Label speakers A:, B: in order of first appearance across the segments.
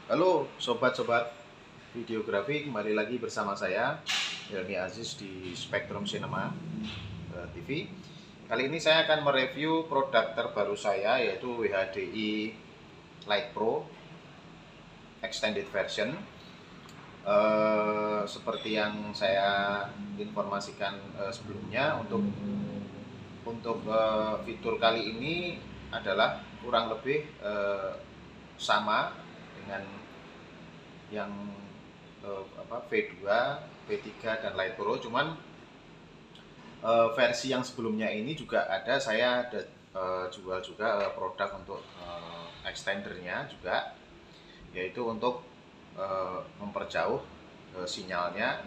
A: Halo sobat-sobat videografi, kembali lagi bersama saya Helmi Aziz di Spectrum Cinema TV. Kali ini saya akan mereview produk terbaru saya, yaitu WHDI Lite Pro Extended Version. Seperti yang saya informasikan sebelumnya, untuk fitur kali ini adalah kurang lebih sama dengan yang V2, V3 dan Lite Pro. Cuman versi yang sebelumnya ini juga ada, saya ada jual juga produk untuk extendernya juga, yaitu untuk memperjauh sinyalnya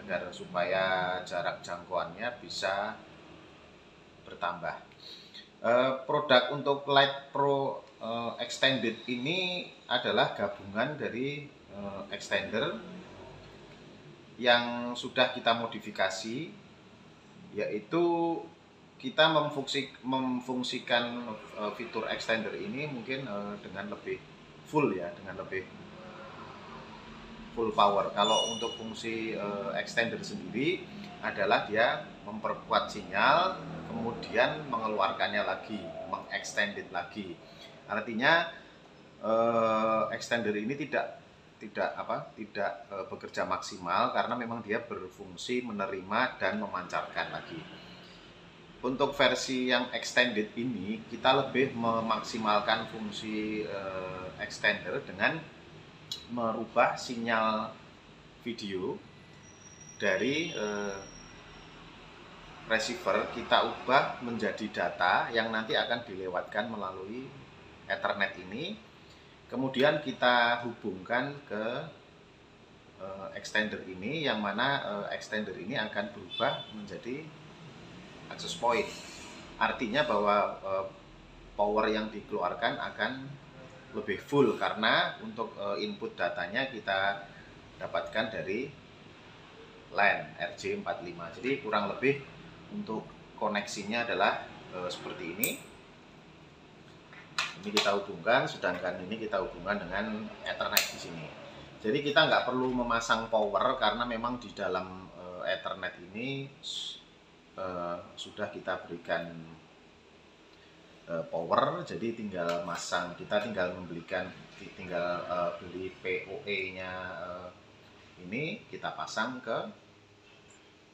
A: agar supaya jarak jangkauannya bisa bertambah. Produk untuk Lite Pro Extended ini adalah gabungan dari extender yang sudah kita modifikasi, yaitu kita memfungsikan fitur extender ini mungkin dengan lebih full ya, dengan lebih full power. Kalau untuk fungsi extender sendiri adalah dia memperkuat sinyal, kemudian mengeluarkannya lagi, mengextended lagi. Artinya extender ini tidak bekerja maksimal karena memang dia berfungsi menerima dan memancarkan lagi. Untuk versi yang extended ini kita lebih memaksimalkan fungsi extender dengan merubah sinyal video dari receiver, kita ubah menjadi data yang nanti akan dilewatkan melalui Ethernet ini. Kemudian kita hubungkan ke extender ini, yang mana extender ini akan berubah menjadi access point. Artinya bahwa power yang dikeluarkan akan lebih full karena untuk input datanya kita dapatkan dari LAN RJ45. Jadi kurang lebih untuk koneksinya adalah seperti ini. Ini kita hubungkan, sedangkan ini kita hubungkan dengan Ethernet di sini. Jadi kita nggak perlu memasang power karena memang di dalam Ethernet ini sudah kita berikan power. Jadi tinggal masang, kita tinggal beli PoE-nya ini, kita pasang ke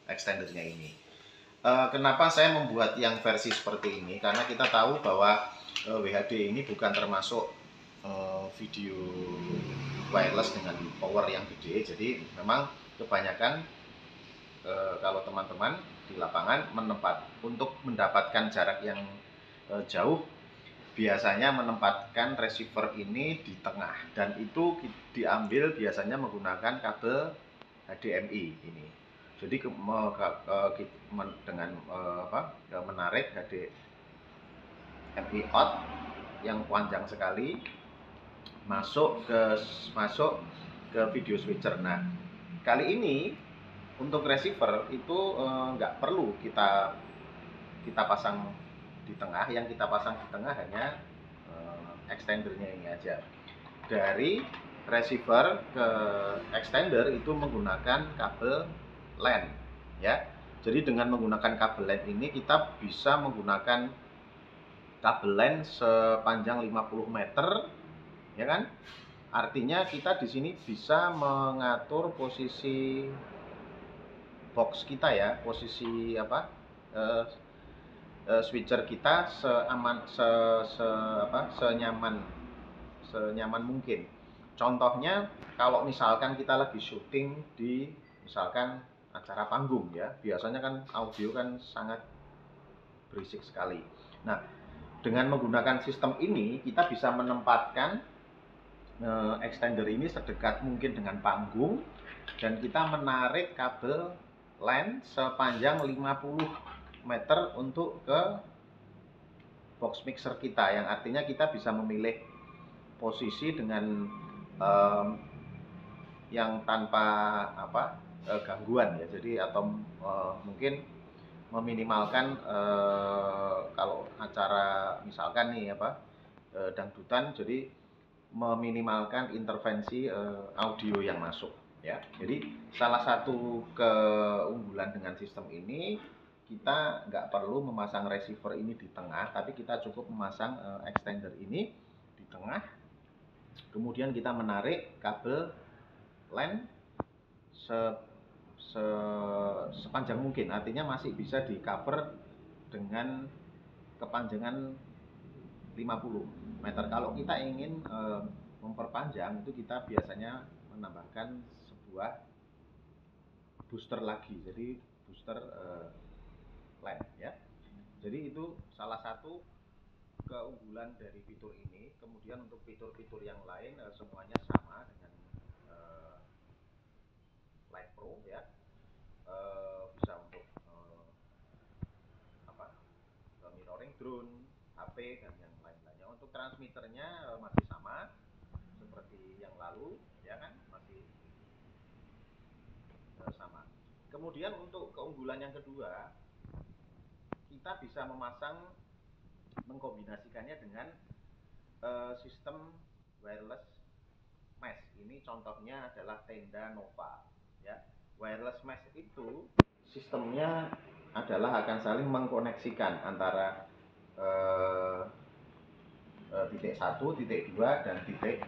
A: extendernya ini. Kenapa saya membuat yang versi seperti ini? Karena kita tahu bahwa WHD ini bukan termasuk video wireless dengan power yang gede. Jadi memang kebanyakan kalau teman-teman di lapangan untuk mendapatkan jarak yang jauh, biasanya menempatkan receiver ini di tengah, dan itu diambil biasanya menggunakan kabel HDMI ini. Jadi dengan menarik HDMI out yang panjang sekali masuk ke video switcher. Nah, kali ini untuk receiver itu nggak perlu kita pasang di tengah. Yang kita pasang di tengah hanya extendernya ini aja. Dari receiver ke extender itu menggunakan kabel LAN ya. Jadi dengan menggunakan kabel LAN ini kita bisa menggunakan kabel LAN sepanjang 50 meter, ya kan? Artinya kita di sini bisa mengatur posisi box kita ya, posisi switcher kita senyaman mungkin. Contohnya kalau misalkan kita lagi syuting di misalkan acara panggung ya, biasanya kan audio kan sangat berisik sekali. Nah, dengan menggunakan sistem ini kita bisa menempatkan extender ini sedekat mungkin dengan panggung, dan kita menarik kabel LAN sepanjang 50 meter untuk ke box mixer kita, yang artinya kita bisa memilih posisi dengan yang tanpa gangguan ya. Jadi atau mungkin meminimalkan kalau acara misalkan nih dangdutan, jadi meminimalkan intervensi audio yang masuk ya. Jadi salah satu keunggulan dengan sistem ini, kita nggak perlu memasang receiver ini di tengah, tapi kita cukup memasang extender ini di tengah. Kemudian kita menarik kabel LAN sepanjang mungkin, artinya masih bisa di cover dengan kepanjangan 50 meter. Kalau kita ingin memperpanjang, itu kita biasanya menambahkan sebuah booster lagi, jadi booster LAN ya. Jadi itu salah satu keunggulan dari fitur ini. Kemudian untuk fitur-fitur yang lain semuanya sama dengan Light Pro ya. Bisa untuk mirroring drone, HP dan yang lain-lainnya. Untuk transmitternya masih sama seperti yang lalu ya kan, masih sama. Kemudian untuk keunggulan yang kedua, kita bisa mengkombinasikannya dengan sistem wireless mesh. Ini contohnya adalah tenda Nova ya. Wireless mesh itu sistemnya adalah akan saling mengkoneksikan antara titik 1, titik 2, dan titik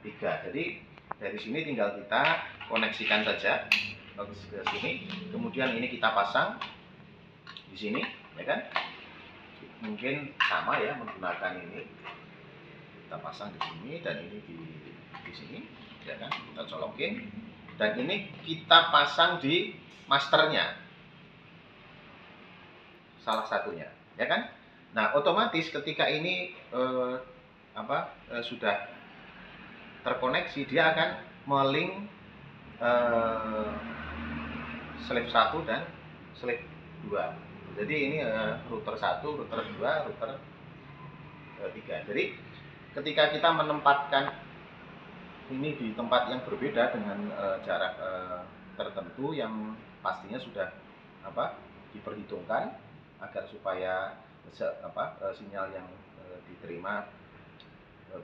A: 3. Jadi dari sini tinggal kita koneksikan saja ke sini. Kemudian ini kita pasang di sini, ya kan? Mungkin sama ya menggunakan ini. Kita pasang di sini dan ini di sini, ya kan? Kita colokin dan ini kita pasang di masternya, salah satunya, ya kan? Nah, otomatis ketika ini sudah terkoneksi, dia akan melink slave 1 dan slave 2. Jadi ini router 1, router 2, router 3. Jadi ketika kita menempatkan ini di tempat yang berbeda dengan jarak tertentu yang pastinya sudah diperhitungkan agar supaya sinyal yang diterima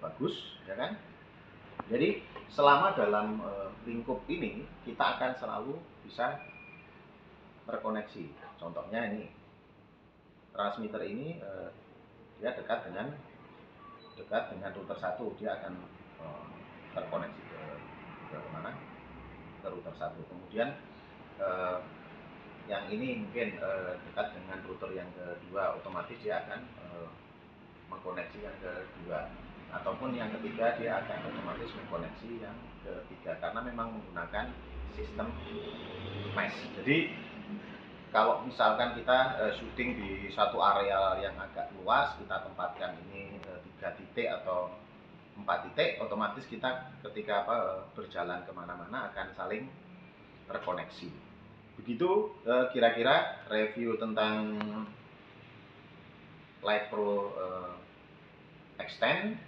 A: bagus, ya kan? Jadi selama dalam lingkup ini kita akan selalu bisa terkoneksi. Contohnya ini transmitter ini dia dekat dengan router 1, dia akan terkoneksi ke mana? Ke router 1. Kemudian yang ini mungkin dekat dengan router yang kedua, otomatis dia akan mengkoneksi yang kedua, ataupun yang ketiga dia akan otomatis mengkoneksi yang ketiga, karena memang menggunakan sistem mesh. Jadi kalau misalkan kita syuting di satu area yang agak luas, kita tempatkan ini 3 titik atau 4 titik, otomatis kita ketika berjalan kemana-mana akan saling terkoneksi. Begitu kira-kira review tentang Light Pro Extend.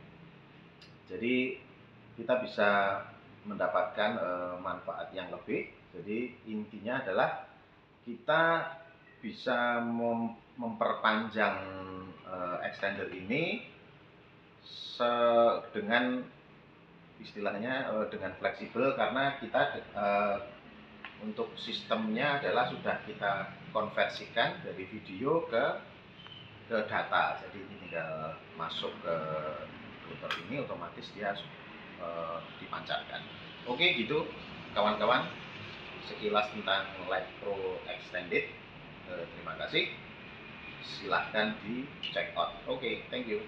A: Jadi kita bisa mendapatkan manfaat yang lebih. Jadi intinya adalah kita bisa memperpanjang extender ini dengan istilahnya dengan fleksibel, karena kita untuk sistemnya adalah sudah kita konversikan dari video ke data. Jadi ini tinggal masuk ke router ini, otomatis dia dipancarkan. Oke, gitu kawan-kawan, sekilas tentang Light Pro Extended. Terima kasih, silahkan di check out. Oke, thank you.